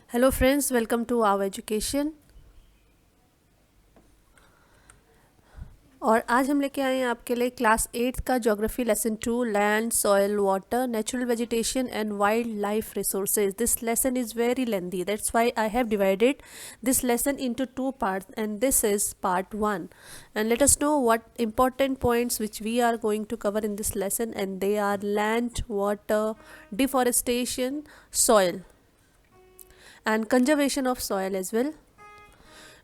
Hello friends, welcome to our education. और आज हम लेके आए हैं आपके लिए क्लास 8 का geography lesson 2 land soil water natural vegetation and wild life resources. This lesson is very lengthy, that's why I have divided this lesson into two parts, and this is part 1. And let us know what important points which we are going to cover in this lesson, and they are land, water, deforestation, soil, and conservation of soil as well.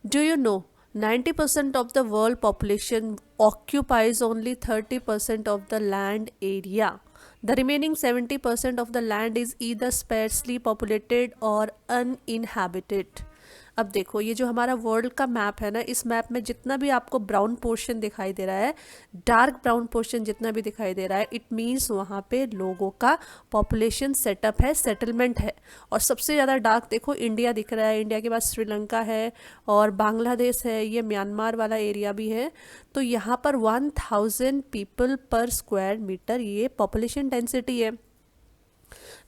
Do you know 90% of the world population occupies only 30% of the land area? The remaining 70% of the land is either sparsely populated or uninhabited. अब देखो, ये जो हमारा world का map है ना, इस map में जितना भी आपको ब्राउन पोर्शन दिखाई दे रहा है, डार्क ब्राउन पोर्शन जितना भी दिखाई दे रहा है, इट मीन्स वहाँ पे लोगों का पॉपुलेशन सेटअप है, सेटलमेंट है। और सबसे ज़्यादा डार्क देखो, इंडिया दिख रहा है, इंडिया के बाद श्रीलंका है और बांग्लादेश है, ये म्यांमार वाला एरिया भी है। तो यहाँ पर 1000 पीपल पर स्क्वायर मीटर ये पॉपुलेशन डेंसिटी है।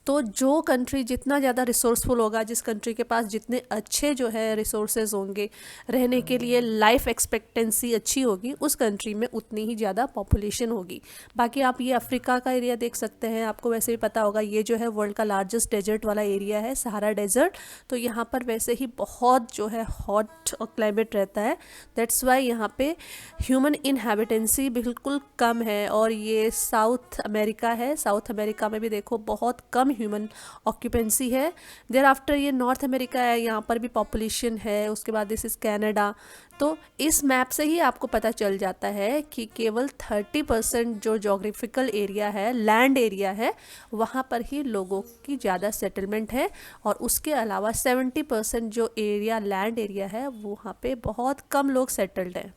तो जो कंट्री जितना ज़्यादा रिसोर्सफुल होगा, जिस कंट्री के पास जितने अच्छे जो है रिसोर्सेज होंगे, रहने के लिए लाइफ एक्सपेक्टेंसी अच्छी होगी, उस कंट्री में उतनी ही ज़्यादा पॉपुलेशन होगी। बाकी आप ये अफ्रीका का एरिया देख सकते हैं, आपको वैसे भी पता होगा, ये जो है वर्ल्ड का लार्जेस्ट डेजर्ट वाला एरिया है, सहारा डेजर्ट। तो यहाँ पर वैसे ही बहुत जो है हॉट क्लाइमेट रहता है, दैट्स वाई यहाँ पे ह्यूमन इनहेबिटेंसी बिल्कुल कम है। और ये साउथ अमेरिका है, साउथ अमेरिका में भी देखो बहुत कम ह्यूमन ऑक्यूपेंसी है। देयर आफ्टर ये नॉर्थ अमेरिका है, यहाँ पर भी पॉपुलेशन है। उसके बाद दिस इज़ कनाडा। तो इस मैप से ही आपको पता चल जाता है कि केवल 30% जो जोग्राफिकल एरिया है, लैंड एरिया है, वहाँ पर ही लोगों की ज़्यादा सेटलमेंट है। और उसके अलावा 70% जो एरिया लैंड एरिया है, वहाँ पे बहुत कम लोग सेटल्ड हैं।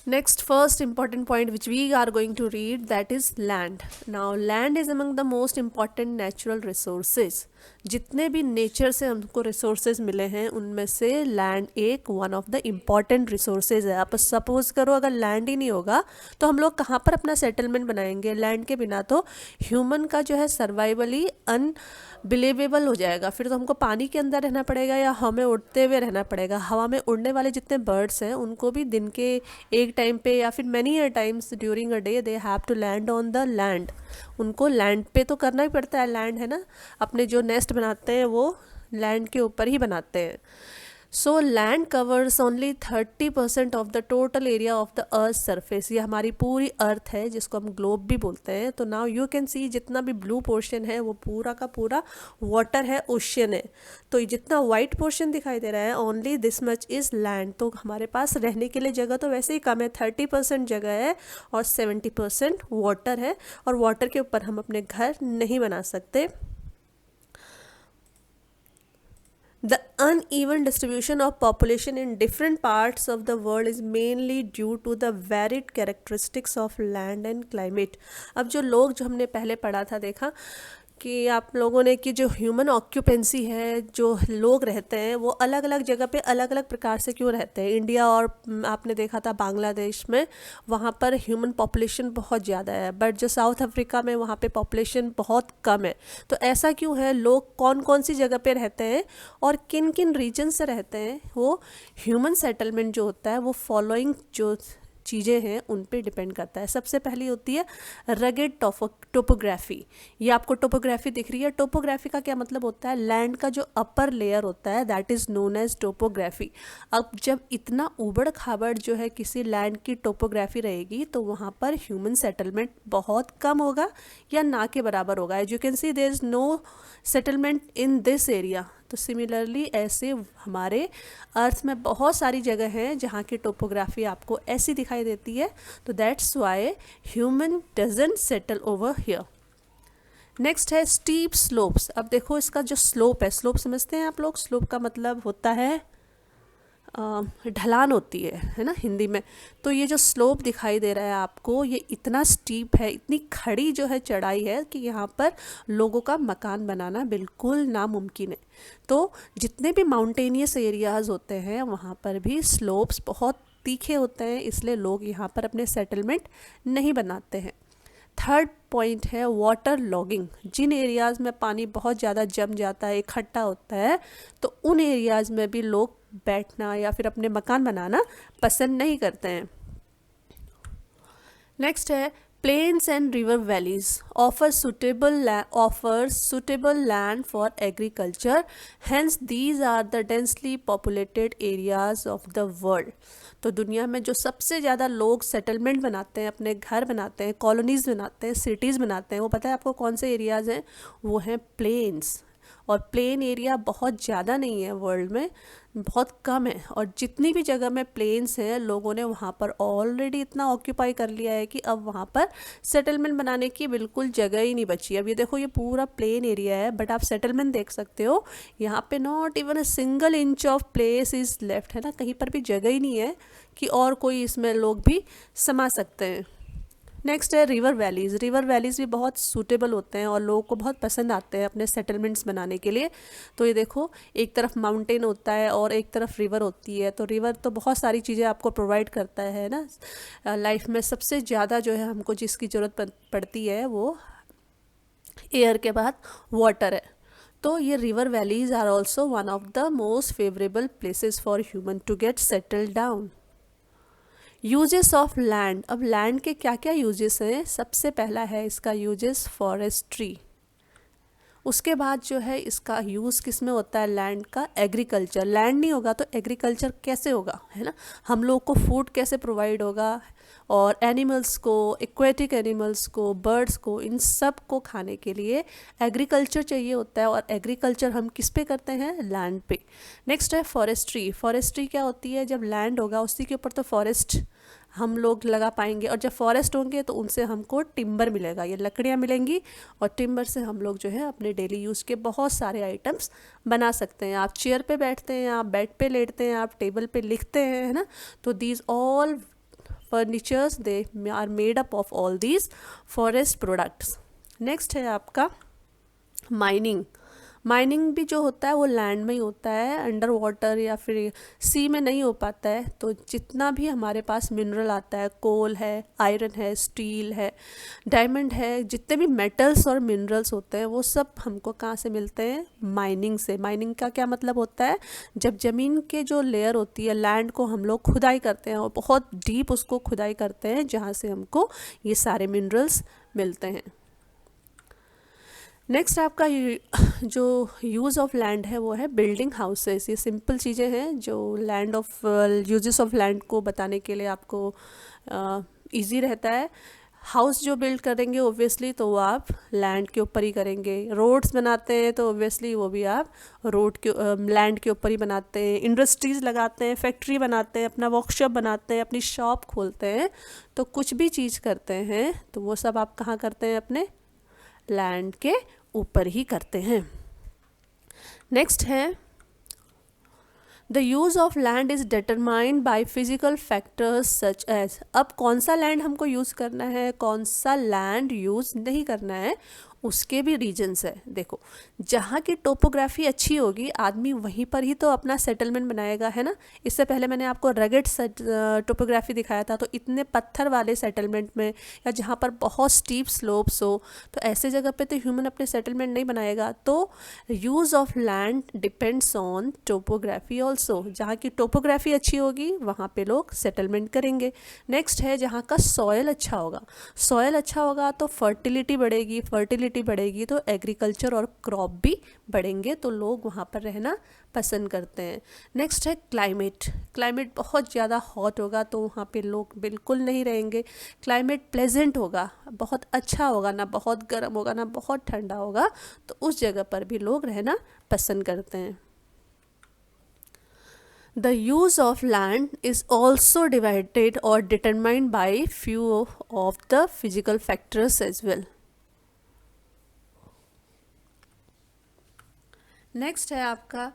Next, first important point which we are going to read, that is land. Now land is among the most important natural resources. जितने भी नेचर से हमको रिसोर्सेज मिले हैं, उनमें से लैंड एक one of the important resources है। आप सपोज करो अगर लैंड ही नहीं होगा तो हम लोग कहाँ पर अपना सेटलमेंट बनाएंगे? लैंड के बिना तो ह्यूमन का जो है सर्वाइवल ही अनबिलीवेबल हो जाएगा। फिर तो हमको पानी के अंदर रहना पड़ेगा या हमें उड़ते हुए रहना पड़ेगा। हवा में उड़ने वाले जितने बर्ड्स हैं, उनको भी दिन के एक टाइम पे या फिर many times during a day they have to land on the land. उनको लैंड पे तो करना ही पड़ता है, लैंड है ना, अपने जो नेस्ट बनाते हैं वो लैंड के ऊपर ही बनाते हैं। So land covers only 30% of the total area of the earth surface. ये हमारी पूरी अर्थ है, जिसको हम ग्लोब भी बोलते हैं। तो नाउ यू कैन सी जितना भी ब्लू पोर्शन है वो पूरा का पूरा वाटर है, ओशियन है। तो जितना वाइट पोर्शन दिखाई दे रहा है, only this much is land. तो हमारे पास रहने के लिए जगह तो वैसे ही कम है, 30% जगह है और 70% वाटर है। और वाटर के ऊपर हम अपने घर नहीं बना सकते। The uneven distribution of population in different parts of the world is mainly due to the varied characteristics of land and climate. अब जो लोग, जो हमने पहले पढ़ा था, देखा कि आप लोगों ने कि जो ह्यूमन ऑक्यूपेंसी है, जो लोग रहते हैं वो अलग अलग जगह पे अलग अलग प्रकार से क्यों रहते हैं। इंडिया और आपने देखा था बांग्लादेश में, वहाँ पर ह्यूमन पॉपुलेशन बहुत ज़्यादा है, बट जो साउथ अफ्रीका में वहाँ पे पॉपुलेशन बहुत कम है। तो ऐसा क्यों है? लोग कौन कौन सी जगह पे रहते हैं और किन किन रीजन से रहते हैं, वो ह्यूमन सेटलमेंट जो होता है वो फॉलोइंग जो चीज़ें हैं उन पे डिपेंड करता है। सबसे पहली होती है रगेड टोपोग्राफी। ये आपको टोपोग्राफी दिख रही है। टोपोग्राफी का क्या मतलब होता है? लैंड का जो अपर लेयर होता है, that is known as topography. अब जब इतना उबड़ खाबड़ जो है किसी लैंड की टोपोग्राफी रहेगी, तो वहाँ पर ह्यूमन सेटलमेंट बहुत कम होगा या ना के बराबर होगा। As you can see there is no settlement in this area. तो सिमिलरली ऐसे हमारे अर्थ में बहुत सारी जगह हैं जहाँ की टोपोग्राफी आपको ऐसी दिखाई देती है। तो that's why human doesn't settle over here. Next है स्टीप स्लोप्स। अब देखो इसका जो स्लोप है, स्लोप समझते हैं आप लोग? स्लोप का मतलब होता है ढलान होती है ना हिंदी में। तो ये जो स्लोप दिखाई दे रहा है आपको, ये इतना स्टीप है, इतनी खड़ी जो है चढ़ाई है कि यहाँ पर लोगों का मकान बनाना बिल्कुल नामुमकिन है। तो जितने भी माउंटेनियस एरियाज़ होते हैं वहाँ पर भी स्लोप्स बहुत तीखे होते हैं, इसलिए लोग यहाँ पर अपने सेटलमेंट नहीं बनाते हैं। थर्ड पॉइंट है वाटर लॉगिंग। जिन एरियाज़ में पानी बहुत ज़्यादा जम जाता है, इकट्ठा होता है, तो उन एरियाज़ में भी लोग बैठना या फिर अपने मकान बनाना पसंद नहीं करते हैं। नेक्स्ट है plains and river valleys offers suitable land for agriculture, hence these are the densely populated areas of the world। तो दुनिया में जो सबसे ज़्यादा लोग सेटलमेंट बनाते हैं, अपने घर बनाते हैं, कॉलोनीज़ बनाते हैं, सिटीज़ बनाते हैं, वो पता है आपको कौन से एरियाज़ हैं? वो हैं प्लेन्स। और प्लेन एरिया बहुत ज़्यादा नहीं है वर्ल्ड में, बहुत कम है। और जितनी भी जगह में प्लेन्स हैं, लोगों ने वहाँ पर ऑलरेडी इतना ऑक्यूपाई कर लिया है कि अब वहाँ पर सेटलमेंट बनाने की बिल्कुल जगह ही नहीं बची। अब ये देखो, ये पूरा प्लेन एरिया है, बट आप सेटलमेंट देख सकते हो यहाँ पे not even a single inch of place is left, है ना, कहीं पर भी जगह ही नहीं है कि और कोई इसमें लोग भी समा सकते हैं। नेक्स्ट है रिवर वैलीज़। रिवर वैलीज़ भी बहुत सूटेबल होते हैं और लोगों को बहुत पसंद आते हैं अपने सेटलमेंट्स बनाने के लिए। तो ये देखो, एक तरफ माउंटेन होता है और एक तरफ रिवर होती है। तो रिवर तो बहुत सारी चीज़ें आपको प्रोवाइड करता है ना लाइफ में। सबसे ज़्यादा जो है हमको जिसकी ज़रूरत पड़ती है वो एयर के बाद वाटर है। तो ये river valleys are also one of the most favourable places for human to get settle down. Uses of land. अब लैंड के क्या क्या यूजेस हैं? सबसे पहला है इसका यूजेस फॉरेस्ट्री। उसके बाद जो है इसका यूज़ किस में होता है लैंड का? एग्रीकल्चर। लैंड नहीं होगा तो एग्रीकल्चर कैसे होगा, है ना? हम लोग को फूड कैसे प्रोवाइड होगा? और एनिमल्स को, एक्वेटिक एनिमल्स को, बर्ड्स को, इन सब को खाने के लिए एग्रीकल्चर चाहिए होता है। और एग्रीकल्चर हम किस पे करते हैं? लैंड पे। नेक्स्ट है फॉरेस्ट्री। फॉरेस्ट्री क्या होती है? जब लैंड होगा उसी के ऊपर तो फॉरेस्ट हम लोग लगा पाएंगे, और जब फॉरेस्ट होंगे तो उनसे हमको टिम्बर मिलेगा, ये लकड़ियाँ मिलेंगी, और टिम्बर से हम लोग जो है अपने डेली यूज़ के बहुत सारे आइटम्स बना सकते हैं। आप चेयर पे बैठते हैं, आप बेड पे लेटते हैं, आप टेबल पे लिखते हैं, है ना? तो these all furnitures they are made up of all these forest products. Next है आपका माइनिंग। माइनिंग भी जो होता है वो लैंड में ही होता है, अंडर वाटर या फिर सी में नहीं हो पाता है। तो जितना भी हमारे पास मिनरल आता है, कोल है, आयरन है, स्टील है, डायमंड है, जितने भी मेटल्स और मिनरल्स होते हैं वो सब हमको कहाँ से मिलते हैं? माइनिंग से। माइनिंग का क्या मतलब होता है? जब ज़मीन के जो लेयर होती है, लैंड को हम लोग खुदाई करते हैं और बहुत डीप उसको खुदाई करते हैं, जहाँ से हमको ये सारे मिनरल्स मिलते हैं। नेक्स्ट आपका जो यूज़ ऑफ लैंड है वो है बिल्डिंग हाउसेस। ये सिंपल चीज़ें हैं जो land of uses of land को बताने के लिए आपको इजी रहता है। हाउस जो बिल्ड करेंगे ओब्वियसली तो वो आप लैंड के ऊपर ही करेंगे। रोड्स बनाते हैं तो ओब्वियसली वो भी आप रोड के लैंड के ऊपर ही बनाते हैं। इंडस्ट्रीज़ लगाते हैं, फैक्ट्री बनाते हैं, अपना वर्कशॉप बनाते हैं, अपनी शॉप खोलते हैं, तो कुछ भी चीज़ करते हैं तो वो सब आप कहाँ करते हैं? अपने लैंड के ऊपर ही करते हैं। नेक्स्ट है the use of land is determined by physical factors such as. अब कौन सा लैंड हमको यूज़ करना है, कौन सा लैंड यूज़ नहीं करना है, उसके भी रीजन्स है। देखो, जहाँ की टोपोग्राफी अच्छी होगी आदमी वहीं पर ही तो अपना सेटलमेंट बनाएगा, है ना? इससे पहले मैंने आपको रगेड टोपोग्राफी दिखाया था, तो इतने पत्थर वाले सेटलमेंट में या जहाँ पर बहुत स्टीप स्लोप्स हो, तो ऐसे जगह पे तो ह्यूमन अपने सेटलमेंट नहीं बनाएगा। तो use of land depends on topography also. जहाँ की टोपोग्राफी अच्छी होगी वहाँ पे लोग सेटलमेंट करेंगे। नेक्स्ट है जहाँ का सॉयल अच्छा होगा। सॉयल अच्छा होगा तो फर्टिलिटी बढ़ेगी, फर्टिलिटी बढ़ेगी तो एग्रीकल्चर और क्रॉप भी बढ़ेंगे, तो लोग वहाँ पर रहना पसंद करते हैं। नेक्स्ट है क्लाइमेट। क्लाइमेट बहुत ज़्यादा हॉट होगा तो वहाँ पे लोग बिल्कुल नहीं रहेंगे। क्लाइमेट प्लेजेंट होगा, बहुत अच्छा होगा, ना बहुत गर्म होगा ना बहुत ठंडा होगा, तो उस जगह पर भी लोग रहना पसंद करते हैं। The use of land is also divided or determined by few of the physical factors as well. Next है आपका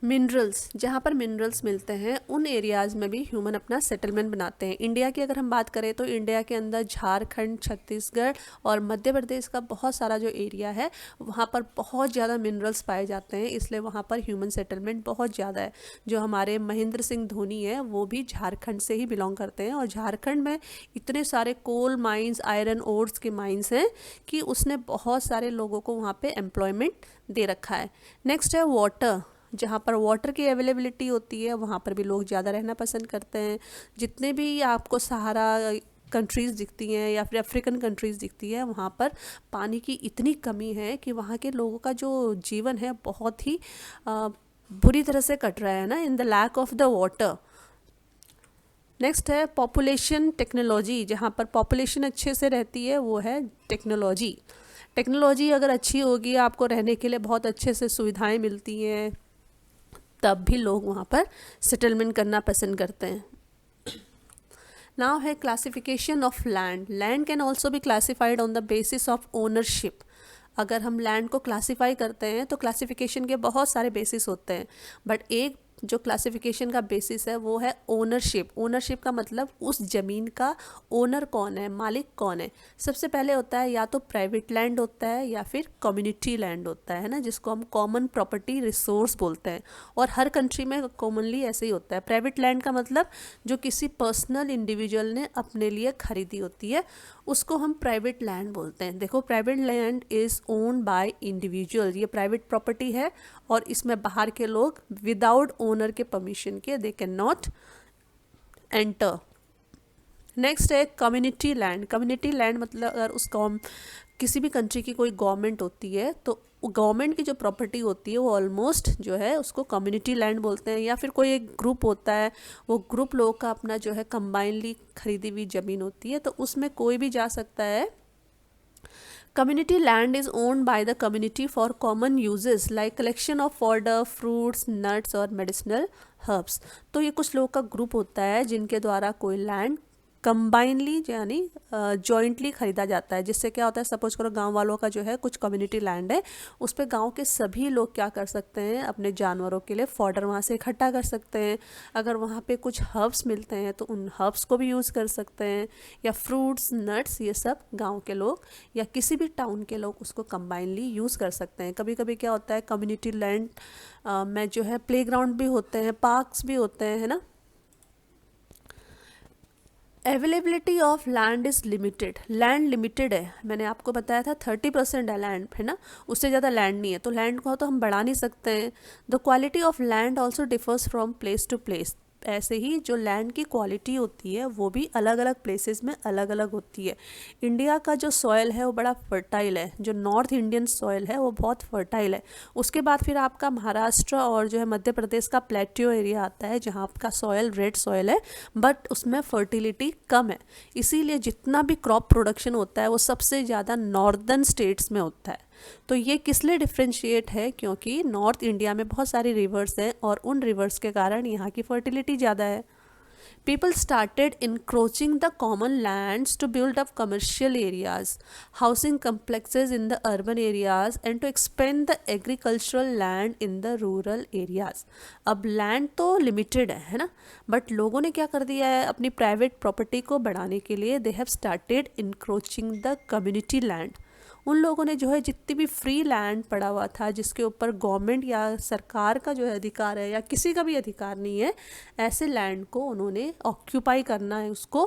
मिनरल्स, जहाँ पर मिनरल्स मिलते हैं उन एरियाज़ में भी ह्यूमन अपना सेटलमेंट बनाते हैं। इंडिया की अगर हम बात करें तो इंडिया के अंदर झारखंड, छत्तीसगढ़ और मध्य प्रदेश का बहुत सारा जो एरिया है वहाँ पर बहुत ज़्यादा मिनरल्स पाए जाते हैं, इसलिए वहाँ पर ह्यूमन सेटलमेंट बहुत ज़्यादा है। जो हमारे महेंद्र सिंह धोनी है वो भी झारखंड से ही बिलोंग करते हैं, और झारखंड में इतने सारे कोल माइंस, आयरन ओर्स के माइंस हैं कि उसने बहुत सारे लोगों को वहाँ पे एम्प्लॉयमेंट दे रखा है। नेक्स्ट है वाटर, जहाँ पर वाटर की अवेलेबिलिटी होती है वहाँ पर भी लोग ज़्यादा रहना पसंद करते हैं। जितने भी आपको सहारा कंट्रीज़ दिखती हैं या फिर अफ्रीकन कंट्रीज़ दिखती है वहाँ पर पानी की इतनी कमी है कि वहाँ के लोगों का जो जीवन है बहुत ही बुरी तरह से कट रहा है ना, in the lack of the water. Next है पॉपुलेशन टेक्नोलॉजी, जहाँ पर पॉपुलेशन अच्छे से रहती है वो है टेक्नोलॉजी। टेक्नोलॉजी अगर अच्छी होगी, आपको रहने के लिए बहुत अच्छे से सुविधाएं मिलती हैं, तब भी लोग वहाँ पर सेटलमेंट करना पसंद करते हैं। नाउ है classification of land. Land can also be classified on the basis of ownership. अगर हम लैंड को क्लासिफाई करते हैं तो क्लासिफिकेशन के बहुत सारे बेसिस होते हैं, बट एक जो क्लासिफिकेशन का बेसिस है वो है ओनरशिप। ओनरशिप का मतलब उस ज़मीन का ओनर कौन है, मालिक कौन है। सबसे पहले होता है या तो प्राइवेट लैंड होता है या फिर कम्युनिटी लैंड होता है ना, जिसको हम कॉमन प्रॉपर्टी रिसोर्स बोलते हैं, और हर कंट्री में कॉमनली ऐसे ही होता है। प्राइवेट लैंड का मतलब जो किसी पर्सनल इंडिविजुअल ने अपने लिए खरीदी होती है उसको हम प्राइवेट लैंड बोलते हैं। देखो, private land is owned by individual, ये प्राइवेट प्रॉपर्टी है और इसमें बाहर के लोग विदाउट ओनर के परमिशन के they can not enter. Next है कम्युनिटी लैंड। कम्युनिटी लैंड मतलब अगर उस किसी भी कंट्री की कोई गवर्नमेंट होती है तो गवर्नमेंट की जो प्रॉपर्टी होती है वो ऑलमोस्ट जो है उसको कम्युनिटी लैंड बोलते हैं, या फिर कोई एक ग्रुप होता है, वो ग्रुप लोगों का अपना जो है कंबाइनली खरीदी हुई ज़मीन होती है, तो उसमें कोई भी जा सकता है। Community land is owned by the community for common uses like collection of fodder, fruits, nuts और medicinal herbs। तो ये कुछ लोगों का ग्रुप होता है जिनके द्वारा कोई लैंड कंबाइनली यानी जॉइंटली खरीदा जाता है, जिससे क्या होता है, सपोज करो गांव वालों का जो है कुछ कम्युनिटी लैंड है, उस पर गांव के सभी लोग क्या कर सकते हैं, अपने जानवरों के लिए फॉडर वहाँ से इकट्ठा कर सकते हैं। अगर वहाँ पे कुछ हर्ब्स मिलते हैं तो उन हर्ब्स को भी यूज़ कर सकते हैं, या फ्रूट्स, नट्स, ये सब गाँव के लोग या किसी भी टाउन के लोग उसको कंबाइनली यूज़ कर सकते हैं। कभी कभी क्या होता है, कम्युनिटी लैंड में जो है प्लेग्राउंड भी होते हैं, पार्क्स भी होते हैं, है ना। Availability of land is limited. Land limited है, मैंने आपको बताया था 30% है लैंड, है ना, उससे ज़्यादा लैंड नहीं है, तो लैंड को तो हम बढ़ा नहीं सकते हैं। The quality of land also differs from place to place. ऐसे ही जो लैंड की क्वालिटी होती है वो भी अलग अलग प्लेसेस में अलग अलग होती है। इंडिया का जो सॉयल है वो बड़ा फर्टाइल है, जो नॉर्थ इंडियन सॉयल है वो बहुत फर्टाइल है। उसके बाद फिर आपका महाराष्ट्र और जो है मध्य प्रदेश का प्लेट्यू एरिया आता है, जहाँ आपका सॉयल रेड सॉयल है, बट उसमें फर्टिलिटी कम है, इसीलिए जितना भी क्रॉप प्रोडक्शन होता है वो सबसे ज़्यादा नॉर्दर्न स्टेट्स में होता है। तो ये किस लिए डिफ्रेंशिएट है, क्योंकि नॉर्थ इंडिया में बहुत सारी रिवर्स हैं और उन रिवर्स के कारण यहाँ की फर्टिलिटी ज़्यादा है। People started encroaching the common lands to build up commercial areas, housing complexes in the urban areas and to expand the agricultural land in the rural areas। अब लैंड तो लिमिटेड है ना, बट लोगों ने क्या कर दिया है, अपनी प्राइवेट प्रॉपर्टी को बढ़ाने के लिए they have started encroaching the community land. उन लोगों ने जो है जितनी भी फ्री लैंड पड़ा हुआ था जिसके ऊपर गवर्नमेंट या सरकार का जो है अधिकार है या किसी का भी अधिकार नहीं है, ऐसे लैंड को उन्होंने ऑक्यूपाई करना है, उसको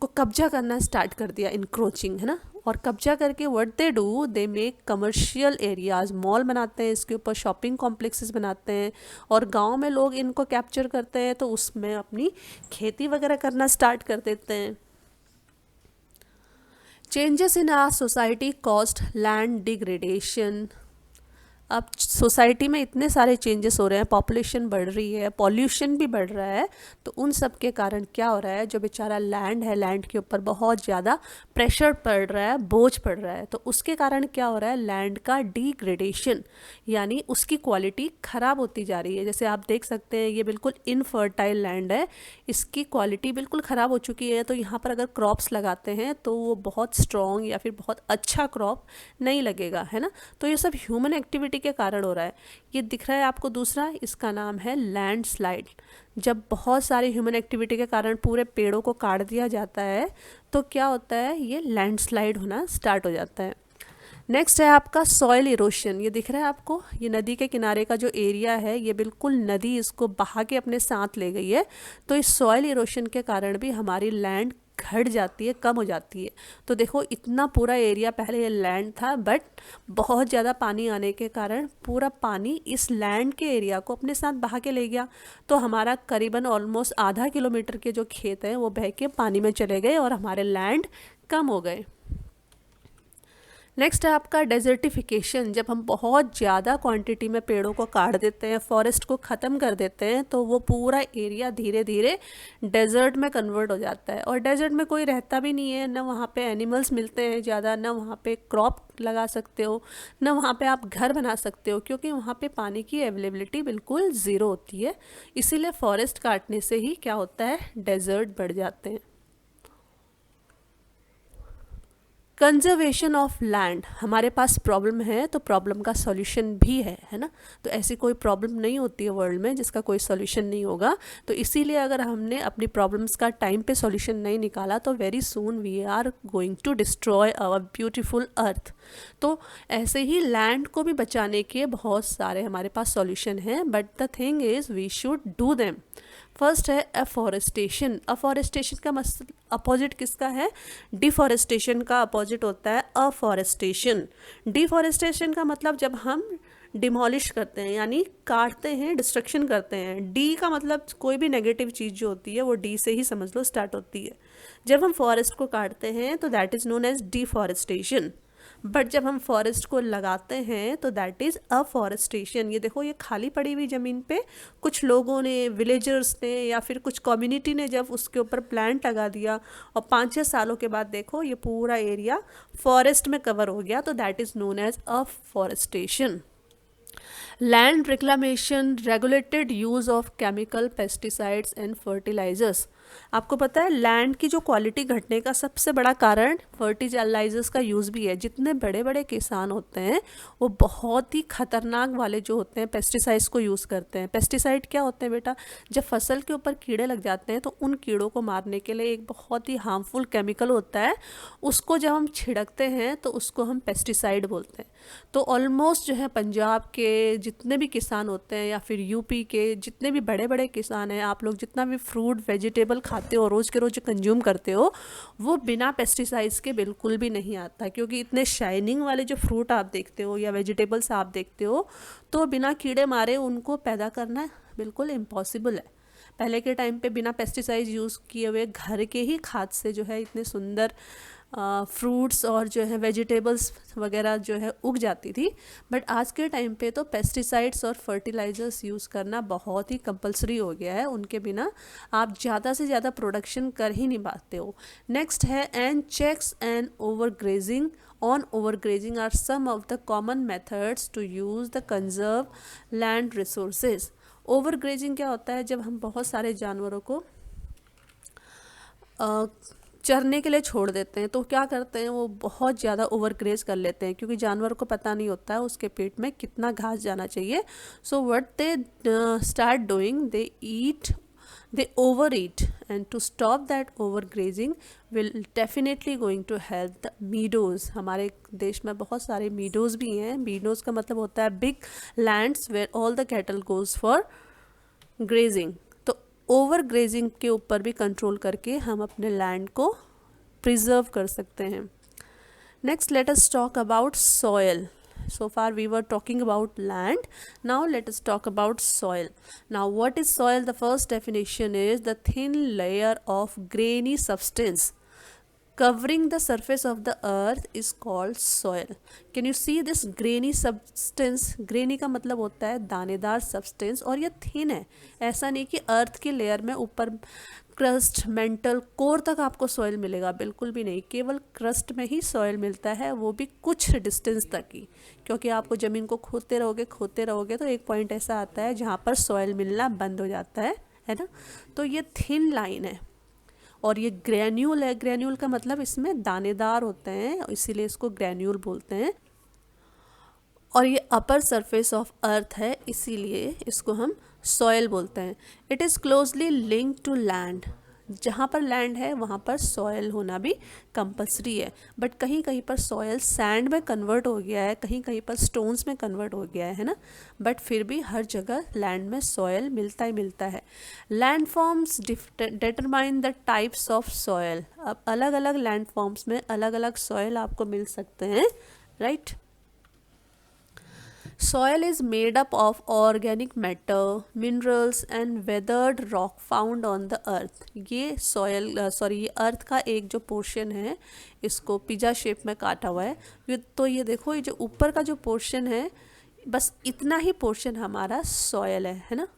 कब्जा करना स्टार्ट कर दिया, इनक्रोचिंग, है ना। और कब्जा करके what they do, they make commercial areas, mall बनाते हैं, इसके ऊपर शॉपिंग कॉम्प्लेक्सेस बनाते हैं, और गांव में लोग इनको कैप्चर करते हैं तो उसमें अपनी खेती वगैरह करना स्टार्ट कर देते हैं। Changes in our society caused land degradation। अब सोसाइटी में इतने सारे चेंजेस हो रहे हैं, पॉपुलेशन बढ़ रही है, पॉल्यूशन भी बढ़ रहा है, तो उन सब के कारण क्या हो रहा है, जो बेचारा लैंड है, लैंड के ऊपर बहुत ज़्यादा प्रेशर पड़ रहा है, बोझ पड़ रहा है, तो उसके कारण क्या हो रहा है, लैंड का डिग्रेडेशन, यानी उसकी क्वालिटी ख़राब होती जा रही है। जैसे आप देख सकते हैं ये बिल्कुल इनफर्टाइल लैंड है, इसकी क्वालिटी बिल्कुल ख़राब हो चुकी है, तो यहाँ पर अगर क्रॉप्स लगाते हैं तो वो बहुत स्ट्रॉन्ग या फिर बहुत अच्छा क्रॉप नहीं लगेगा, है ना। तो ये सब ह्यूमन एक्टिविटी एक्टिविटी के कारण हो रहा है। ये दिख रहा है आपको दूसरा, इसका नाम है लैंडस्लाइड। जब बहुत सारी ह्यूमन एक्टिविटी के कारण पूरे पेड़ों को काट दिया जाता है तो क्या होता है, ये लैंडस्लाइड होना स्टार्ट हो जाता है। नेक्स्ट है आपका सॉइल इरोशन। ये दिख रहा है आपको, ये नदी के किनारे का जो एरिया है, ये बिल्कुल नदी इसको बहा के अपने साथ ले गई है। तो इस सॉइल इरोशन के कारण भी हमारी लैंड घट जाती है, कम हो जाती है। तो देखो इतना पूरा एरिया पहले ये लैंड था, बट बहुत ज़्यादा पानी आने के कारण पूरा पानी इस लैंड के एरिया को अपने साथ बहा के ले गया। तो हमारा करीबन ऑलमोस्ट आधा किलोमीटर के जो खेत हैं वो बह के पानी में चले गए और हमारे लैंड कम हो गए। नेक्स्ट है आपका डेजर्टिफिकेशन। जब हम बहुत ज़्यादा क्वांटिटी में पेड़ों को काट देते हैं, फॉरेस्ट को ख़त्म कर देते हैं, तो वो पूरा एरिया धीरे धीरे डेजर्ट में कन्वर्ट हो जाता है। और डेजर्ट में कोई रहता भी नहीं है, ना वहाँ पे एनिमल्स मिलते हैं ज़्यादा, ना वहाँ पे क्रॉप लगा सकते हो, ना वहाँ पे आप घर बना सकते हो, क्योंकि वहाँ पे पानी की अवेलेबिलिटी बिल्कुल ज़ीरो होती है। इसीलिए फॉरेस्ट काटने से ही क्या होता है, डेजर्ट बढ़ जाते हैं। कंजर्वेशन ऑफ लैंड, हमारे पास प्रॉब्लम है तो प्रॉब्लम का सॉल्यूशन भी है ना। तो ऐसी कोई प्रॉब्लम नहीं होती है वर्ल्ड में जिसका कोई सॉल्यूशन नहीं होगा। तो इसीलिए अगर हमने अपनी प्रॉब्लम्स का टाइम पे सॉल्यूशन नहीं निकाला तो very soon we are going to destroy our beautiful earth. तो ऐसे ही लैंड को भी बचाने के बहुत सारे हमारे पास सॉल्यूशन हैं, but the thing is we should do them. First है अफॉरेस्टेशन। अफॉरेस्टेशन का अपोजिट किसका है, डिफॉरेस्टेशन का अपोजिट होता है अफॉरेस्टेशन। डिफॉरेस्टेशन का मतलब जब हम डिमोलिश करते हैं, यानी काटते हैं, डिस्ट्रक्शन करते हैं। डी का मतलब कोई भी नेगेटिव चीज़ जो होती है वो डी से ही समझ लो स्टार्ट होती है। जब हम फॉरेस्ट को काटते हैं तो that is known as deforestation, but जब हम फॉरेस्ट को लगाते हैं तो दैट इज़ अफॉरेस्टेशन। ये देखो, ये खाली पड़ी हुई ज़मीन पे कुछ लोगों ने, विलेजर्स ने या फिर कुछ कम्युनिटी ने जब उसके ऊपर प्लांट लगा दिया और 5-6 सालों के बाद देखो ये पूरा एरिया फॉरेस्ट में कवर हो गया, तो that is known as afforestation. Land reclamation, regulated use of chemical pesticides and fertilisers. आपको पता है लैंड की जो क्वालिटी घटने का सबसे बड़ा कारण फर्टिलाइजर्स का यूज़ भी है। जितने बड़े बड़े किसान होते हैं वो बहुत ही खतरनाक वाले जो होते हैं पेस्टिसाइड्स को यूज़ करते हैं। पेस्टिसाइड क्या होते हैं बेटा, जब फसल के ऊपर कीड़े लग जाते हैं तो उन कीड़ों को मारने के लिए एक बहुत ही हार्मफुल केमिकल होता है, उसको जब हम छिड़कते हैं तो उसको हम पेस्टिसाइड बोलते हैं। तो ऑलमोस्ट जो है पंजाब के जितने भी किसान होते हैं या फिर यूपी के जितने भी बड़े बड़े किसान हैं, आप लोग जितना भी फ्रूट वेजिटेबल खाते हो, रोज़ के रोज़ कंज्यूम करते हो, वो बिना पेस्टिसाइड्स के बिल्कुल भी नहीं आता। क्योंकि इतने शाइनिंग वाले जो फ्रूट आप देखते हो या वेजिटेबल्स आप देखते हो, तो बिना कीड़े मारे उनको पैदा करना बिल्कुल इम्पॉसिबल है। पहले के टाइम पे बिना पेस्टिसाइड यूज़ किए हुए घर के ही खाद से जो है इतने सुंदर फ्रूट्स और जो है वेजिटेबल्स वगैरह जो है उग जाती थी। बट आज के टाइम पे तो पेस्टिसाइड्स और फर्टिलाइज़र्स यूज़ करना बहुत ही कंपलसरी हो गया है। उनके बिना आप ज़्यादा से ज़्यादा प्रोडक्शन कर ही नहीं पाते हो। नेक्स्ट है and checks and overgrazing on overgrazing are some of the common methods to use the conserve land resources. Overgrazing क्या होता है, जब हम बहुत सारे जानवरों को चरने के लिए छोड़ देते हैं तो क्या करते हैं, वो बहुत ज़्यादा ओवरग्रेज कर लेते हैं, क्योंकि जानवर को पता नहीं होता है उसके पेट में कितना घास जाना चाहिए। So what they start doing, they overeat, and to stop that overgrazing will definitely going to help the meadows। हमारे देश में बहुत सारे meadows भी हैं। meadows का मतलब होता है big lands where all the cattle goes for grazing। तो ओवर ग्रेजिंग के ऊपर भी कंट्रोल करके हम अपने लैंड को प्रिजर्व कर सकते हैं। Next let us talk about soil. So far we were talking about land. Now let us talk about soil. Now what is soil? The first definition is the thin layer of grainy substance covering the surface of the earth is called soil। Can you see this grainy substance? grainy का मतलब होता है दानेदार substance, और ये thin है। ऐसा नहीं कि अर्थ की लेयर में ऊपर क्रस्ट, मेंटल, कोर तक आपको सॉइल मिलेगा, बिल्कुल भी नहीं। केवल क्रस्ट में ही सॉइल मिलता है, वो भी कुछ डिस्टेंस तक ही, क्योंकि आपको ज़मीन को खोदते रहोगे तो एक पॉइंट ऐसा आता है जहाँ पर सॉइल मिलना बंद हो जाता है ना। तो ये थिन लाइन है और ये ग्रैन्यूल है। ग्रैन्यूल का मतलब इसमें दानेदार होते हैं, इसीलिए इसको ग्रैन्यूल बोलते हैं। और ये अपर सरफेस ऑफ अर्थ है, इसीलिए इसको हम सॉयल बोलते हैं। It is closely linked to land. जहाँ पर लैंड है वहाँ पर सॉयल होना भी कंपलसरी है, बट कहीं कहीं पर सॉयल सैंड में कन्वर्ट हो गया है, कहीं कहीं पर स्टोन्स में कन्वर्ट हो गया है ना, बट फिर भी हर जगह लैंड में सॉयल मिलता ही मिलता है। Land forms determine the types of soil. अब अलग अलग लैंड फॉर्म्स में अलग अलग सॉयल आपको मिल सकते हैं, right. Soil is made up of organic matter, minerals and weathered rock found on the earth। ये ये अर्थ का एक जो पोर्शन है, इसको पिज्जा शेप में काटा हुआ है। तो ये देखो, ये जो ऊपर का जो पोर्शन है, बस इतना ही पोर्शन हमारा सॉयल है ना।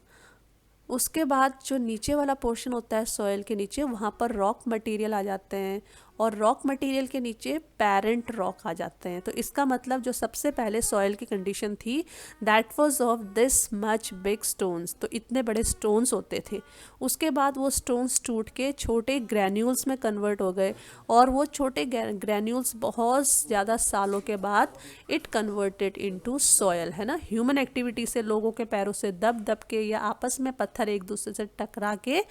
उसके बाद जो नीचे वाला पोर्शन होता है सॉयल के नीचे, वहाँ पर रॉक मटेरियल आ जाते हैं, और रॉक मटेरियल के नीचे पेरेंट रॉक आ जाते हैं। तो इसका मतलब जो सबसे पहले सॉयल की कंडीशन थी, that was of this much big stones. तो इतने बड़े स्टोन्स होते थे। उसके बाद वो स्टोन्स टूट के छोटे ग्रैन्यूल्स में कन्वर्ट हो गए, और वो छोटे ग्रैन्यूल्स बहुत ज़्यादा सालों के बाद इट कन्वर्टेड इनटू सॉयल, है ना। ह्यूमन एक्टिविटी से, लोगों के पैरों से दब दब के या आपस में पत्थर एक दूसरे से टकरा के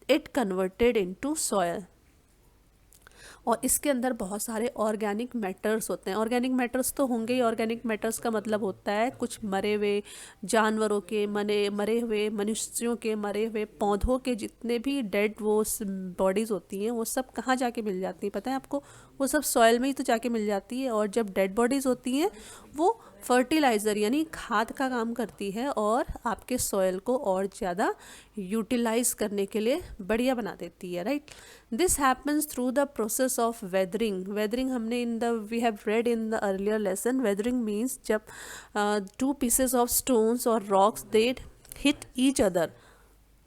इट कन्वर्टेड इनटू सॉयल। और इसके अंदर बहुत सारे ऑर्गेनिक मैटर्स होते हैं। ऑर्गेनिक मैटर्स तो होंगे ही। ऑर्गेनिक मैटर्स का मतलब होता है कुछ मरे हुए जानवरों के, मरे हुए मनुष्यों के, मरे हुए पौधों के, जितने भी डेड वो बॉडीज़ होती हैं, वो सब कहाँ जाके मिल जाती हैं पता है आपको? वो सब सॉइल में ही तो जाके मिल जाती है। और जब डेड बॉडीज़ होती हैं, वो फर्टिलाइज़र यानी खाद का काम करती है, और आपके सॉइल को और ज़्यादा यूटिलाइज करने के लिए बढ़िया बना देती है, right. This happens through the process of weathering. Weathering हमने we have read in the earlier lesson. Weathering means जब टू पीसेस ऑफ स्टोन्स और rocks they hit each other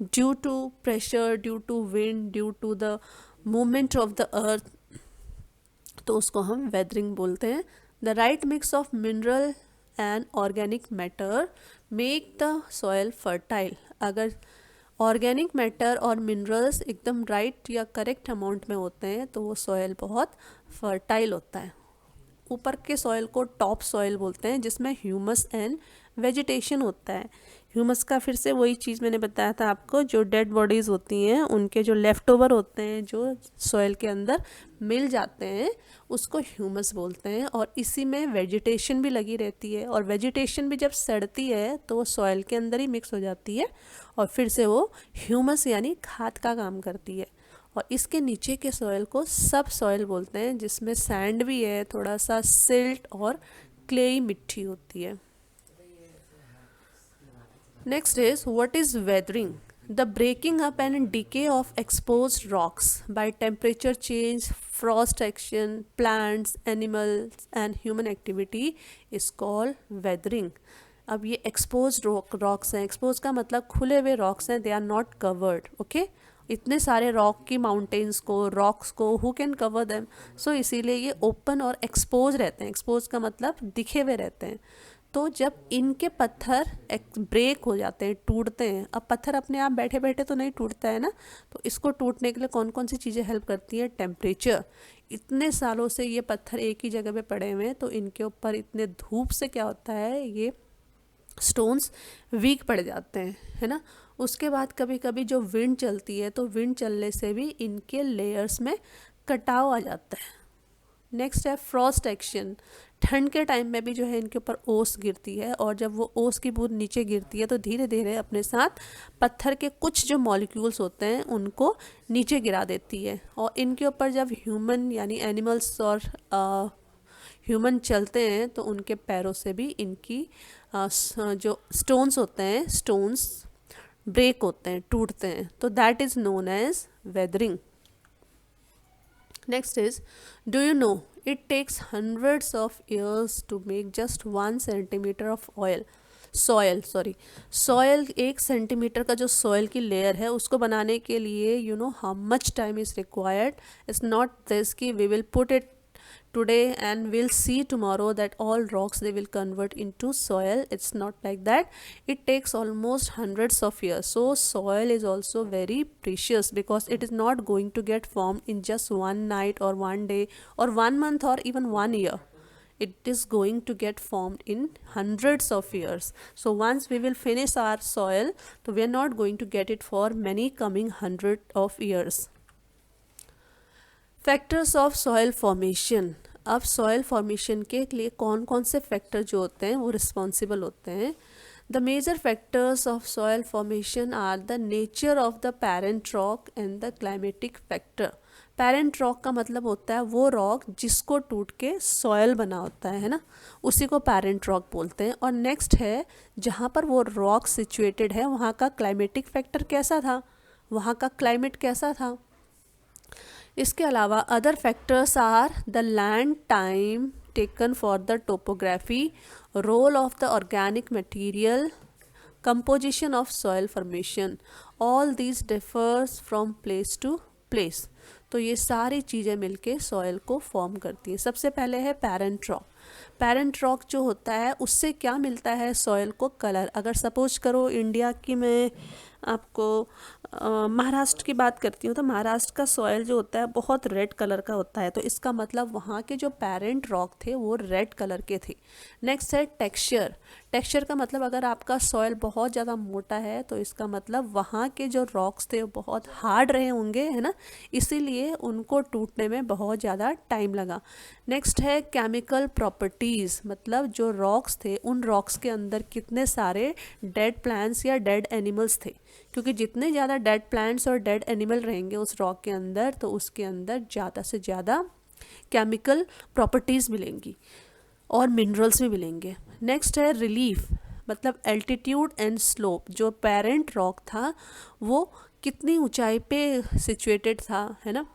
due to pressure, due to wind, due to the movement of the earth, तो उसको हम weathering बोलते हैं। The right mix of mineral and organic matter make the soil fertile. अगर organic matter और minerals एकदम right या correct amount में होते हैं, तो वो सॉयल बहुत फर्टाइल होता है। ऊपर के सॉयल को टॉप सॉयल बोलते हैं, जिसमें ह्यूमस एंड वेजिटेशन होता है। ह्यूमस का फिर से वही चीज़ मैंने बताया था आपको, जो डेड बॉडीज़ होती हैं उनके जो लेफ़्ट ओवर होते हैं, जो सॉयल के अंदर मिल जाते हैं, उसको ह्यूमस बोलते हैं। और इसी में वेजिटेशन भी लगी रहती है, और वेजिटेशन भी जब सड़ती है तो वो सॉयल के अंदर ही मिक्स हो जाती है, और फिर से वो ह्यूमस यानी खाद का काम करती है। और इसके नीचे के सॉयल को सब सॉयल बोलते हैं, जिसमें सैंड भी है, थोड़ा सा सिल्ट और क्लेई मिट्टी होती है। Next is, what is weathering? The breaking up and decay of exposed rocks by temperature change, frost action, plants, animals and human activity is called weathering. अब ये exposed rocks हैं। exposed का मतलब खुले हुए rocks हैं, they are not covered, okay? इतने सारे रॉक की माउंटेन्स को, रॉक्स को, हु कैन कवर देम? सो इसीलिए ये ओपन और एक्सपोज रहते हैं। एक्सपोज का मतलब दिखे हुए रहते हैं। तो जब इनके पत्थर ब्रेक हो जाते हैं, टूटते हैं, अब पत्थर अपने आप बैठे बैठे तो नहीं टूटता है ना, तो इसको टूटने के लिए कौन कौन सी चीज़ें हेल्प करती है? टेम्परेचर। इतने सालों से ये पत्थर एक ही जगह पे पड़े हुए हैं, तो इनके ऊपर इतने धूप से क्या होता है, ये स्टोन्स वीक पड़ जाते हैं, है ना। उसके बाद कभी कभी जो विंड चलती है, तो विंड चलने से भी इनके लेयर्स में कटाव आ जाता है। नेक्स्ट है फ्रॉस्ट एक्शन। ठंड के टाइम में भी जो है इनके ऊपर ओस गिरती है, और जब वो ओस की बूंद नीचे गिरती है, तो धीरे धीरे अपने साथ पत्थर के कुछ जो मॉलिक्यूल्स होते हैं उनको नीचे गिरा देती है। और इनके ऊपर जब ह्यूमन यानी एनिमल्स और ह्यूमन चलते हैं, तो उनके पैरों से भी इनकी जो स्टोन्स होते हैं, स्टोन्स ब्रेक होते हैं, टूटते हैं। तो that is known as weathering. Next is, do you know it takes hundreds of years to make just 1 centimeter of soil 1 centimetre का जो सॉयल की लेयर है, उसको बनाने के लिए you know how much time is required? It's not this कि we will put it today and we'll see tomorrow that all rocks they will convert into soil. It's not like that. It takes almost hundreds of years. So soil is also very precious, because it is not going to get formed in just one night or one day or 1 month or even 1 year. it is going to get formed in hundreds of years. So once we will finish our soil, so we are not going to get it for many coming hundred of years. Factors of soil formation. अब soil formation के लिए कौन कौन से factor जो होते हैं वो रिस्पॉन्सिबल होते हैं. The major factors of soil formation are the nature of the parent rock and the climatic factor. Parent rock का मतलब होता है वो रॉक जिसको टूट के सॉयल बना होता है ना, उसी को पेरेंट रॉक बोलते हैं. और नेक्स्ट है जहाँ पर वो रॉक सिचुएटेड है वहाँ का क्लाइमेटिक फैक्टर कैसा था, वहाँ का क्लाइमेट कैसा था. इसके अलावा other factors are the land time taken for the topography, role of the organic material, composition of soil formation. All these differs from place to place. तो ये सारी चीज़ें मिलके सॉयल को फॉर्म करती हैं. सबसे पहले है पेरेंट रॉक. पेरेंट रॉक जो होता है उससे क्या मिलता है सॉयल को, कलर. अगर सपोज करो इंडिया की मैं आपको महाराष्ट्र की बात करती हूँ तो महाराष्ट्र का सॉयल जो होता है बहुत रेड कलर का होता है, तो इसका मतलब वहाँ के जो पेरेंट रॉक थे वो रेड कलर के थे. नेक्स्ट है टेक्सचर. टेक्सचर का मतलब अगर आपका सॉयल बहुत ज़्यादा मोटा है तो इसका मतलब वहाँ के जो रॉक्स थे वो बहुत हार्ड रहे होंगे, है ना, इसीलिए उनको टूटने में बहुत ज़्यादा टाइम लगा. नेक्स्ट है केमिकल प्रॉपर्टीज़, मतलब जो रॉक्स थे उन रॉक्स के अंदर कितने सारे डेड प्लांट्स या डेड एनिमल्स थे, क्योंकि जितने ज़्यादा डेड प्लांट्स और डेड एनिमल रहेंगे उस रॉक के अंदर तो उसके अंदर ज़्यादा से ज़्यादा केमिकल प्रॉपर्टीज़ मिलेंगी और मिनरल्स भी मिलेंगे. नेक्स्ट है रिलीफ, मतलब एल्टीट्यूड एंड स्लोप. जो पेरेंट रॉक था वो कितनी ऊंचाई पे सिचुएटेड था, है ना.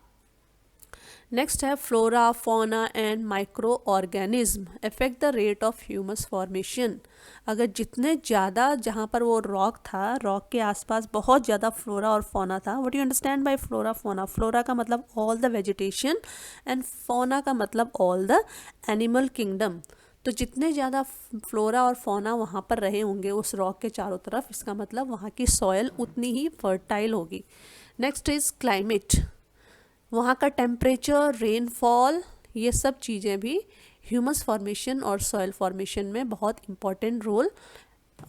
नेक्स्ट है flora, fauna and micro organism affect the rate of humus formation. अगर जितने ज़्यादा जहाँ पर वो रॉक था, रॉक के आसपास बहुत ज़्यादा फ्लोरा और फौना था. What you understand by flora fauna? Flora का मतलब all the vegetation and fauna का मतलब ऑल द एनिमल किंगडम. तो जितने ज़्यादा फ्लोरा और फौना वहाँ पर रहे होंगे उस रॉक के चारों तरफ, इसका मतलब वहाँ की सॉयल उतनी ही फर्टाइल होगी. Next is climate. वहाँ का टेम्परेचर, रेनफॉल, ये सब चीज़ें भी ह्यूमस फॉर्मेशन और सॉयल फॉर्मेशन में बहुत इम्पॉर्टेंट रोल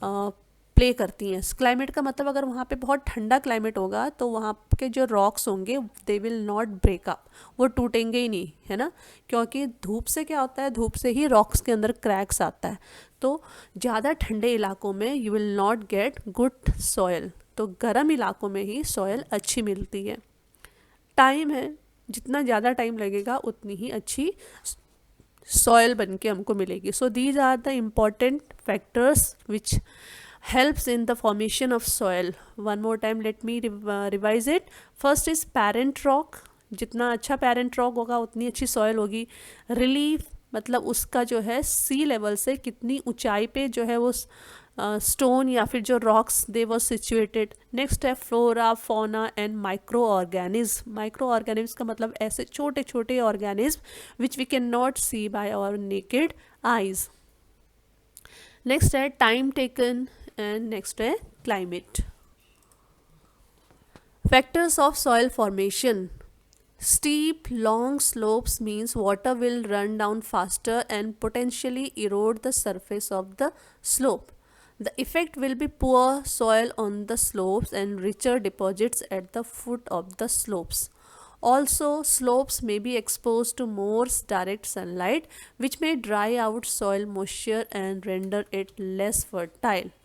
प्ले करती हैं. क्लाइमेट का मतलब अगर वहाँ पे बहुत ठंडा क्लाइमेट होगा तो वहाँ के जो रॉक्स होंगे they will not break up, वो टूटेंगे ही नहीं, है ना, क्योंकि धूप से क्या होता है, धूप से ही रॉक्स के अंदर क्रैक्स आता है. तो ज़्यादा ठंडे इलाकों में you will not get good soil, तो गर्म इलाकों में ही सॉयल अच्छी मिलती है. टाइम है, जितना ज़्यादा टाइम लगेगा उतनी ही अच्छी सॉयल बन के हमको मिलेगी. So these are the important factors which helps in the formation of soil. One more time let me revise it. First is parent rock. जितना अच्छा parent rock होगा उतनी अच्छी soil होगी. Relief मतलब उसका जो है सी लेवल से कितनी ऊंचाई पे जो है वो स्टोन या फिर जो rocks they were situated. Next है flora, fauna and micro organism. Micro organism का मतलब ऐसे छोटे छोटे organism which we can not see by our naked eyes. Next है टाइम टेकन एंड नेक्स्ट है climate. Factors of soil formation. Steep, long slopes means water will run down faster and potentially erode the surface of the slope. The effect will be poor soil on the slopes and richer deposits at the foot of the slopes. Also, slopes may be exposed to more direct sunlight, which may dry out soil moisture and render it less fertile.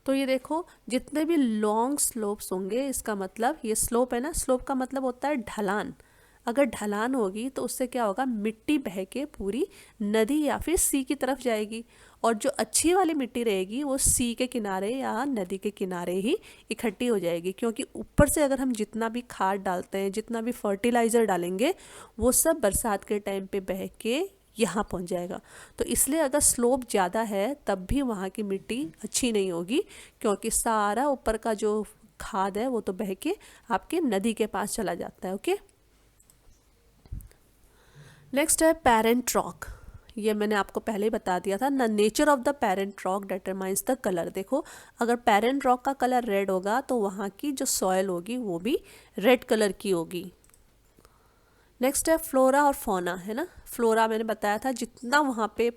तो ये देखो जितने भी long slopes होंगे, इसका मतलब ये slope है ना, स्लोप का मतलब होता है ढलान. अगर ढलान होगी तो उससे क्या होगा, मिट्टी बह के पूरी नदी या फिर सी की तरफ जाएगी, और जो अच्छी वाली मिट्टी रहेगी वो सी के किनारे या नदी के किनारे ही इकट्ठी हो जाएगी. क्योंकि ऊपर से अगर हम जितना भी खाद डालते हैं, जितना भी फर्टिलाइज़र डालेंगे, वो सब बरसात के टाइम पे बह के यहाँ पहुँच जाएगा. तो इसलिए अगर स्लोप ज़्यादा है तब भी वहाँ की मिट्टी अच्छी नहीं होगी, क्योंकि सारा ऊपर का जो खाद है वो तो बह के आपके नदी के पास चला जाता है. ओके. नेक्स्ट है पेरेंट रॉक. ये मैंने आपको पहले ही बता दिया था ना, nature of the parent rock determines the colour. देखो अगर पेरेंट रॉक का कलर रेड होगा तो वहाँ की जो सॉयल होगी वो भी रेड कलर की होगी. नेक्स्ट है फ्लोरा और फौना, है ना। फ्लोरा मैंने बताया था, जितना वहाँ पे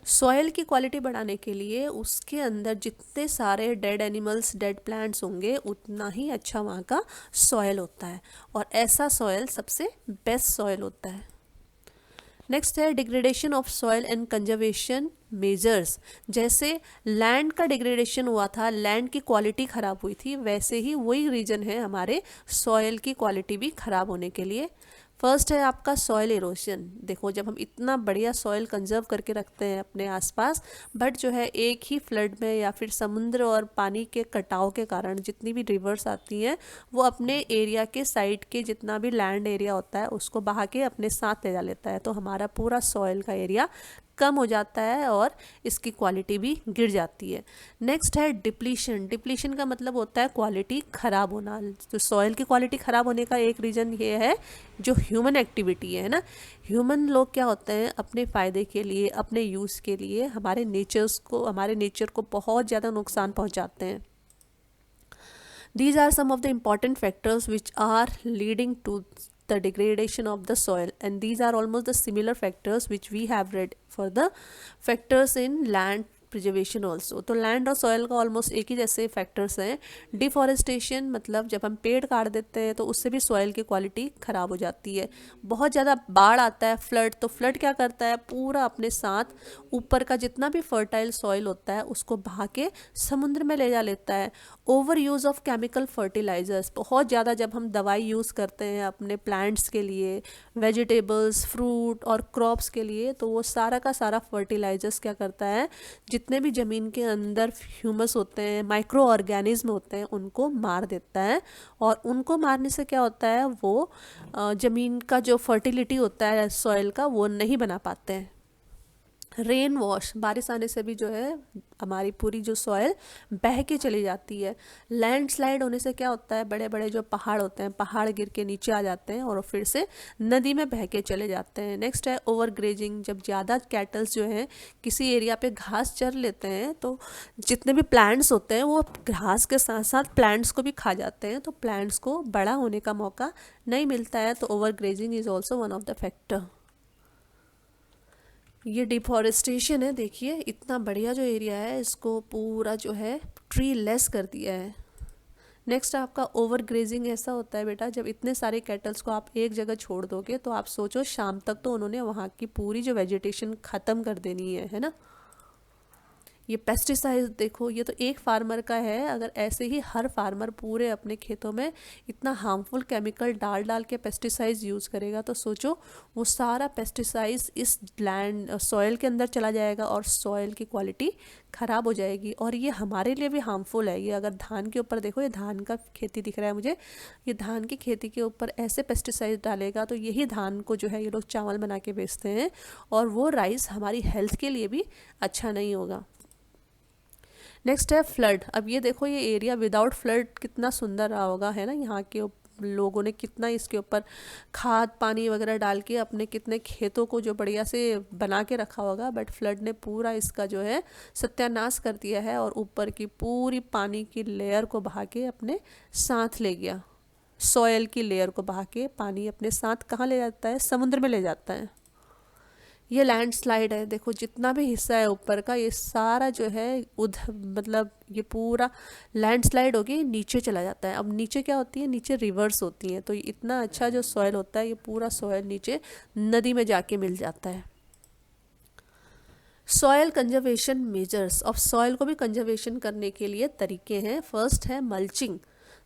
सॉयल की क्वालिटी बढ़ाने के लिए उसके अंदर जितने सारे डेड एनिमल्स, डेड प्लांट्स होंगे, उतना ही अच्छा वहाँ का सॉयल होता है, और ऐसा सॉयल सबसे बेस्ट सॉयल होता है। नेक्स्ट है degradation of soil and conservation measures. जैसे लैंड का डिग्रेडेशन हुआ था, लैंड की क्वालिटी ख़राब हुई थी, वैसे ही वही रीज़न है हमारे सॉयल की क्वालिटी भी ख़राब होने के लिए। फर्स्ट है आपका सॉयल इरोशन। देखो, जब हम इतना बढ़िया सॉयल कंजर्व करके रखते हैं अपने आसपास, बट जो है एक ही फ्लड में या फिर समुद्र और पानी के कटाव के कारण जितनी भी रिवर्स आती हैं, वो अपने एरिया के साइड के जितना भी लैंड एरिया होता है उसको बहा के अपने साथ ले जा लेता है, तो हमारा पूरा सॉयल का एरिया कम हो जाता है और इसकी क्वालिटी भी गिर जाती है। नेक्स्ट है डिप्लीशन। डिप्लीशन का मतलब होता है क्वालिटी ख़राब होना। तो सॉयल की क्वालिटी ख़राब होने का एक रीज़न ये है जो ह्यूमन एक्टिविटी है ना। ह्यूमन लोग क्या होते हैं, अपने फ़ायदे के लिए, अपने यूज़ के लिए हमारे नेचर को बहुत ज़्यादा नुकसान पहुंचाते हैं। These are some of the important factors which are leading to the degradation of the soil, and these are almost the similar factors which we have read for the factors in land preservation also. तो land और soil का almost एक ही जैसे factors हैं। Deforestation मतलब जब हम पेड़ काट देते हैं तो उससे भी सॉयल की क्वालिटी ख़राब हो जाती है। बहुत ज़्यादा बाढ़ आता है, फ्लड, तो फ्लड क्या करता है, पूरा अपने साथ ऊपर का जितना भी फर्टाइल सॉइल होता है उसको बहा के समुद्र में ले जा लेता है। Over use of chemical fertilizers, बहुत ज़्यादा जब हम दवाई यूज़ करते हैं अपने प्लांट्स के लिए, वेजिटेबल्स, फ्रूट और क्रॉप्स के लिए, तो वो सारा का सारा फर्टिलाइजर्स क्या करता है, जितने भी ज़मीन के अंदर ह्यूमस होते हैं, माइक्रो ऑर्गेनिज्म होते हैं, उनको मार देता है। और उनको मारने से क्या होता है, वो ज़मीन का जो फर्टिलिटी होता है सॉइल का, वो नहीं बना पाते हैं। रेन वॉश, बारिश आने से भी जो है हमारी पूरी जो सॉयल बह के चली जाती है। लैंडस्लाइड होने से क्या होता है, बड़े बड़े जो पहाड़ होते हैं, पहाड़ गिर के नीचे आ जाते हैं और फिर से नदी में बह के चले जाते हैं। नेक्स्ट है ओवर ग्रेजिंग। जब ज़्यादा कैटल्स जो हैं किसी एरिया पे घास चर लेते हैं तो जितने भी प्लांट्स होते हैं वो घास के साथ साथ प्लांट्स को भी खा जाते हैं, तो प्लांट्स को बड़ा होने का मौका नहीं मिलता है। तो over grazing is also one of the factor. ये डिफॉरेस्टेशन है, देखिए इतना बढ़िया जो एरिया है इसको पूरा जो है ट्री लेस कर दिया है। नेक्स्ट आपका ओवर ग्रेजिंग ऐसा होता है बेटा, जब इतने सारे कैटल्स को आप एक जगह छोड़ दोगे तो आप सोचो शाम तक तो उन्होंने वहाँ की पूरी जो वेजिटेशन ख़त्म कर देनी है ना। ये पेस्टिसाइड देखो, ये तो एक फार्मर का है, अगर ऐसे ही हर फार्मर पूरे अपने खेतों में इतना हार्मफुल केमिकल डाल डाल के पेस्टिसाइड्स यूज़ करेगा तो सोचो वो सारा पेस्टिसाइड्स इस लैंड सॉइल के अंदर चला जाएगा और सॉइल की क्वालिटी ख़राब हो जाएगी, और ये हमारे लिए भी हार्मफुल है। ये अगर धान के ऊपर देखो, ये धान का खेती दिख रहा है मुझे, ये धान की खेती के ऊपर ऐसे पेस्टिसाइड डालेगा तो यही धान को जो है ये लोग चावल बना के बेचते हैं, और वो राइस हमारी हेल्थ के लिए भी अच्छा नहीं होगा। नेक्स्ट है फ्लड। अब ये देखो, ये एरिया विदाउट फ्लड कितना सुंदर रहा होगा, है ना। यहाँ के लोगों ने कितना इसके ऊपर खाद पानी वगैरह डाल के अपने कितने खेतों को जो बढ़िया से बना के रखा होगा, बट फ्लड ने पूरा इसका जो है सत्यानाश कर दिया है और ऊपर की पूरी पानी की लेयर को बहा के अपने साथ ले गया। सॉयल की लेयर को बहा के पानी अपने साथ कहाँ ले जाता है, समुद्र में ले जाता है। ये लैंडस्लाइड है, देखो जितना भी हिस्सा है ऊपर का ये सारा जो है मतलब ये पूरा लैंडस्लाइड होके नीचे चला जाता है। अब नीचे क्या होती है, नीचे रिवर्स होती हैं, तो इतना अच्छा जो सॉइल होता है ये पूरा सॉइल नीचे नदी में जाके मिल जाता है। Soil conservation measures. अब सॉयल को भी कंजर्वेशन करने के लिए तरीके हैं। फर्स्ट है mulching.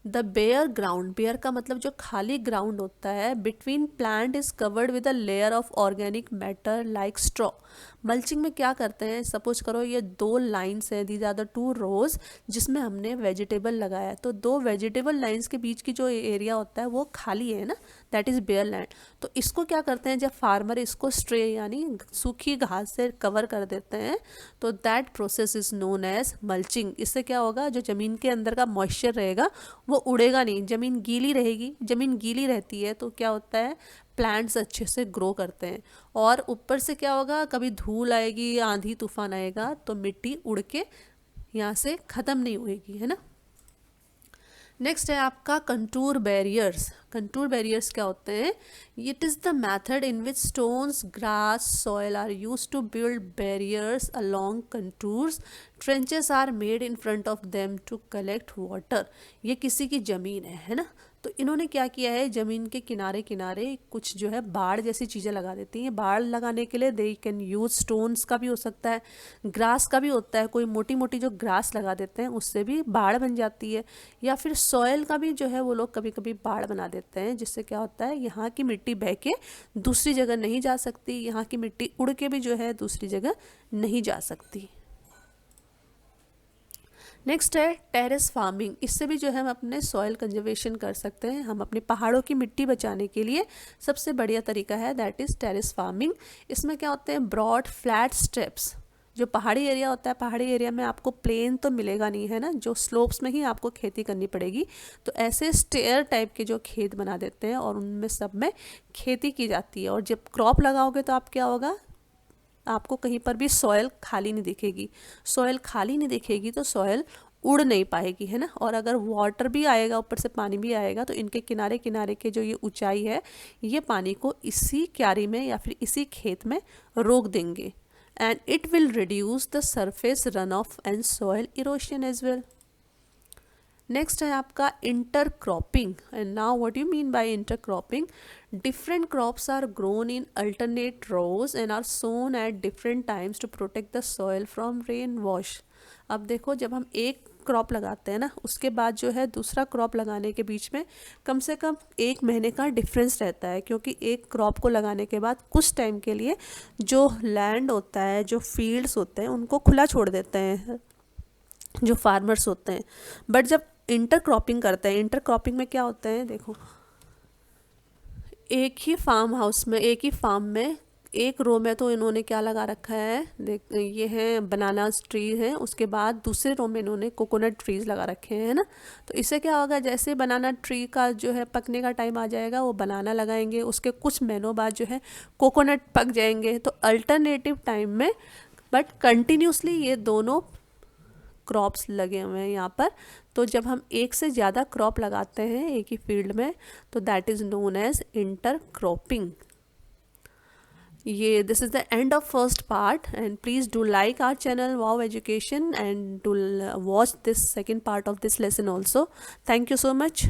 The bare ground, bare का मतलब जो खाली ग्राउंड होता है, between plant is covered with a layer of organic matter like straw. Mulching में क्या करते हैं, सपोज करो ये दो लाइन्स हैं, these are the two rows जिसमें हमने वेजिटेबल लगाया है, तो दो वेजिटेबल लाइन्स के बीच की जो एरिया होता है वो खाली है ना, दैट इज़ बेयर लैंड। तो इसको क्या करते हैं, जब फार्मर इसको स्ट्रे यानी सूखी घास से कवर कर देते हैं तो that process is known as mulching. इससे क्या होगा, जो ज़मीन के अंदर का मॉइस्चर रहेगा वो उड़ेगा नहीं, ज़मीन गीली रहेगी। ज़मीन गीली रहती है तो क्या होता है, प्लांट्स अच्छे से ग्रो करते हैं। और ऊपर से क्या होगा, कभी धूल आएगी, आंधी तूफान आएगा तो मिट्टी उड़ के यहाँ से ख़त्म नहीं होएगी, है ना। नेक्स्ट है आपका कंटूर बैरियर्स। कंटूर बैरियर्स क्या होते हैं? It is the method in which stones, grass, soil are use to build barriers along contours. Trenches are made in front of them to collect water. ये किसी की ज़मीन है ना, तो इन्होंने क्या किया है, ज़मीन के किनारे किनारे कुछ जो है बाड़ जैसी चीज़ें लगा देती हैं। बाड़ लगाने के लिए दे कैन यूज स्टोन्स का भी हो सकता है, ग्रास का भी होता है, कोई मोटी मोटी जो ग्रास लगा देते हैं उससे भी बाड़ बन जाती है, या फिर सॉयल का भी जो है वो लोग कभी कभी बाड़ बना देते हैं, जिससे क्या होता है यहाँ की मिट्टी बह के दूसरी जगह नहीं जा सकती, यहाँ की मिट्टी उड़ के भी जो है दूसरी जगह नहीं जा सकती। नेक्स्ट है टेरेस फार्मिंग। इससे भी जो है हम अपने सॉइल कंजर्वेशन कर सकते हैं। हम अपने पहाड़ों की मिट्टी बचाने के लिए सबसे बढ़िया तरीका है दैट इज़ टेरेस फार्मिंग। इसमें क्या होते हैं, ब्रॉड फ्लैट स्टेप्स। जो पहाड़ी एरिया होता है, पहाड़ी एरिया में आपको प्लेन तो मिलेगा नहीं है ना, जो स्लोप्स में ही आपको खेती करनी पड़ेगी। तो ऐसे स्टेयर टाइप के जो खेत बना देते हैं और उनमें सब में खेती की जाती है। और जब क्रॉप लगाओगे तो आप क्या होगा, आपको कहीं पर भी सॉयल खाली नहीं दिखेगी। सॉयल खाली नहीं दिखेगी तो सॉयल उड़ नहीं पाएगी, है ना। और अगर वाटर भी आएगा, ऊपर से पानी भी आएगा, तो इनके किनारे किनारे के जो ये ऊंचाई है, ये पानी को इसी क्यारी में या फिर इसी खेत में रोक देंगे। And it will reduce the surface run off and soil erosion as well. Next है आपका intercropping. And now what you mean by intercropping? Different crops are grown in alternate rows and are sown at different times to protect the soil from rain wash. अब देखो, जब हम एक crop लगाते हैं ना, उसके बाद जो है दूसरा क्रॉप लगाने के बीच में कम से कम 1 महीने का डिफरेंस रहता है, क्योंकि एक क्रॉप को लगाने के बाद कुछ टाइम के लिए जो लैंड होता है, जो फील्ड्स होते हैं, उनको खुला छोड़ देते हैं जो फार्मर्स होते हैं। बट जब इंटरक्रॉपिंग करते हैं, इंटरक्रॉपिंग में क्या होता है, देखो, एक ही फार्म हाउस में, एक ही फार्म में एक रो में तो इन्होंने क्या लगा रखा है, देख ये है बनाना ट्री है, उसके बाद दूसरे रो में इन्होंने कोकोनट ट्रीज लगा रखे हैं, है ना। तो इससे क्या होगा, जैसे बनाना ट्री का जो है पकने का टाइम आ जाएगा, वो बनाना लगाएंगे, उसके कुछ महीनों बाद जो है कोकोनट पक जाएंगे। तो अल्टरनेटिव टाइम में बट कंटिन्यूसली ये दोनों क्रॉप्स लगे हुए हैं यहाँ पर। तो जब हम एक से ज़्यादा क्रॉप लगाते हैं एक ही फील्ड में, तो that is known as intercropping. ये this is the end of first part, and please do like our channel wow education and do watch this second part of this lesson also. Thank you so much.